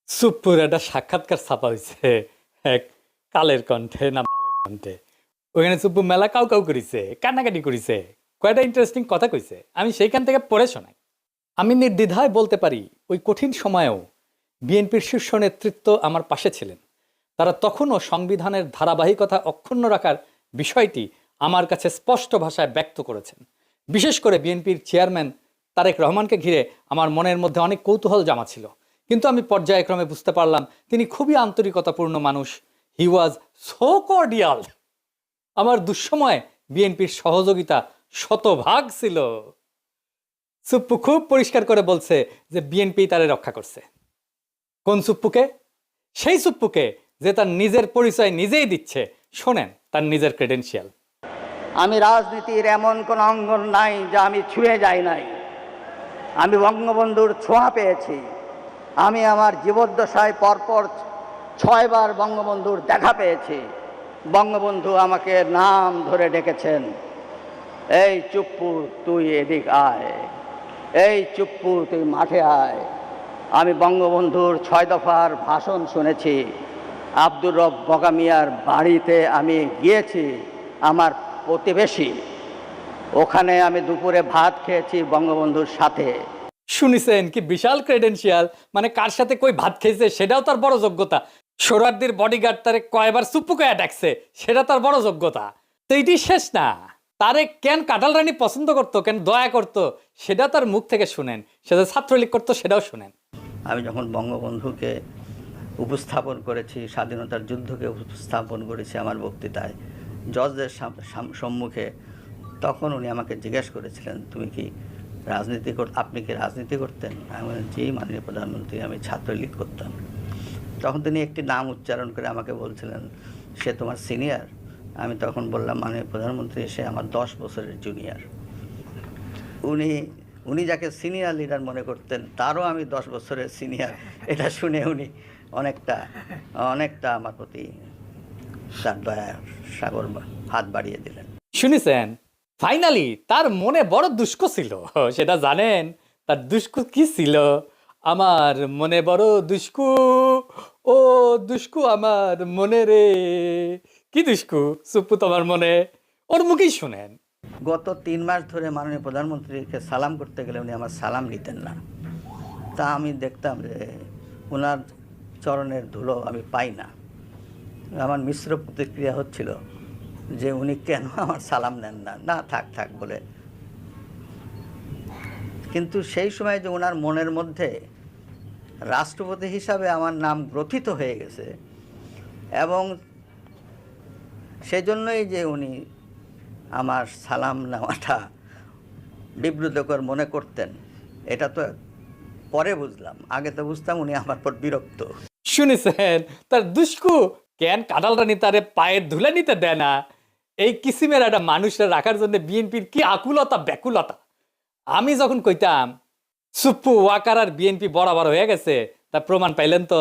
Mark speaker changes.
Speaker 1: সুপ্পুর একটা সাক্ষাৎকার ছাপা হয়েছে এক কালের কণ্ঠে না বালের কণ্ঠে। ওখানে সুপ্পু মেলা কাউ কাউ করিছে, কান্নাকাটি করিছে, কয়টা ইন্টারেস্টিং কথা কইছে, আমি সেইখান থেকে পড়ে শোনাই। আমি নির্দ্বিধায় বলতে পারি ওই কঠিন সময়েও বিএনপির শীর্ষ নেতৃত্ব আমার পাশে ছিলেন। তারা তখনও সংবিধানের ধারাবাহিকতা অক্ষুণ্ণ রাখার বিষয়টি আমার কাছে স্পষ্ট ভাষায় ব্যক্ত করেছেন। বিশেষ করে বিএনপির চেয়ারম্যান তারেক রহমানকে ঘিরে আমার মনের মধ্যে অনেক কৌতূহল জমা ছিল, কিন্তু আমি পর্যায়ক্রমে বুঝতে পারলাম তিনি খুবই আন্তরিকতাপূর্ণ মানুষ। হি ওয়াজ সো কর্ডিয়াল। আমার দুঃসময়ে বিএনপির সহযোগিতা শতভাগ ছিল। সুপ্পু খুব পরিষ্কার করে বলছে যে বিএনপি তারে রক্ষা করছে। কোন সুপ্পুকে? সেই সুপ্পুকে যে তার নিজের পরিচয় নিজেই দিচ্ছে। শোনেন তার নিজের ক্রেডেনশিয়াল।
Speaker 2: আমি রাজনীতির এমন কোন অঙ্গন নাই যা আমি ছুঁয়ে যাই নাই। আমি বঙ্গবন্ধুর ছোঁয়া পেয়েছি। আমি আমার জীবদ্দশায় পরপর 6 বার বঙ্গবন্ধুর দেখা পেয়েছি। বঙ্গবন্ধু আমাকে নাম ধরে ডেকেছেন, এই চুপ্পু তুই এদিক আয়, এই চুপ্পু তুই মাঠে আয়। আমি বঙ্গবন্ধুর 6 দফার ভাষণ শুনেছি। আব্দুর রব বগামিয়ার বাড়িতে আমি গিয়েছি, আমার প্রতিবেশী। ওখানে আমি দুপুরে ভাত খেয়েছি বঙ্গবন্ধুর সাথে।
Speaker 1: শুনিছেন কি বিশাল ক্রেডেনশিয়াল? মানে কার সাথে কই ভাত খেয়েছে সেটাও তার বড় যোগ্যতা। সোহরাওয়ার্দীর বডিগার্ড তারে কয়বার সুপ্পু কয়া ডাকছে সেটা তার বড় যোগ্যতা। তো এটি শেষ না, তারে কেন কাঁঠাল রানী পছন্দ করতো, কেন দয়া করতো, সেটা তার মুখ থেকে শুনেন। সে যে ছাত্রলীগ করতো সেটাও শুনেন।
Speaker 2: আমি যখন বঙ্গবন্ধুকে উপস্থাপন করেছি, স্বাধীনতার যুদ্ধকে উপস্থাপন করেছি আমার বক্তৃতায় জজদের সম্মুখে, তখন উনি আমাকে জিজ্ঞেস করেছিলেন, তুমি কি আপনি কি রাজনীতি করতেন? আমি বললাম, জি মাননীয় প্রধানমন্ত্রী, আমি ছাত্রলীগ করতাম। তখন তিনি একটি নাম উচ্চারণ করে আমাকে বলছিলেন, সে তোমার সিনিয়র? আমি তখন বললাম, মাননীয় প্রধানমন্ত্রী, সে আমার 10 বছরের জুনিয়র। উনি যাকে সিনিয়র লিডার মনে করতেন তারও আমি 10 বছরের সিনিয়র। এটা শুনে উনি অনেকটা আমার প্রতি তার দয়ার সাগর হাত বাড়িয়ে দিলেন।
Speaker 1: শুনেছেন? ফাইনালি তার মনে বড় দুষ্ক ছিল, সেটা জানেন? তার দুষ্কু কি ছিল? আমার মনে বড় দুষ্কু, ও দুষ্কু আমার মনে রে। কি দুষ্কু সুপ্পু তোমার মনে? ওর মুখেই শুনেন।
Speaker 2: গত 3 মাস ধরে মাননীয় প্রধানমন্ত্রীকে সালাম করতে গেলে উনি আমার সালাম নিতেন না। তা আমি দেখতাম যে ওনার চরণের ধুলো আমি পাই না। আমার মিশ্র প্রতিক্রিয়া হচ্ছিল যে উনি কেন আমার সালাম নেন না, না থাক বলে। কিন্তু সেই সময় যে ওনার মনের মধ্যে রাষ্ট্রপতি হিসাবে আমার নাম গ্রথিত হয়ে গেছে, এবং সেজন্যই যে উনি আমার সালাম নেওয়াটা বিব্রতকর মনে করতেন, এটা তো পরে বুঝলাম। আগে তো বুঝতাম উনি আমার পর বিরক্ত।
Speaker 1: শুনেছেন তার দুষ্কু কেন কাঁঠাল রানী তারে পায়ের ধুলে নিতে দেয় না? এই কিসিমের একটা মানুষের রাখার জন্য বিএনপির কি আকুলতা ব্যাকুলতা। আমি যখন কইতাম সুপ্পু ওয়াকার আর বিএনপি বরাবর হয়ে গেছে, তার প্রমাণ পাইলেন তো।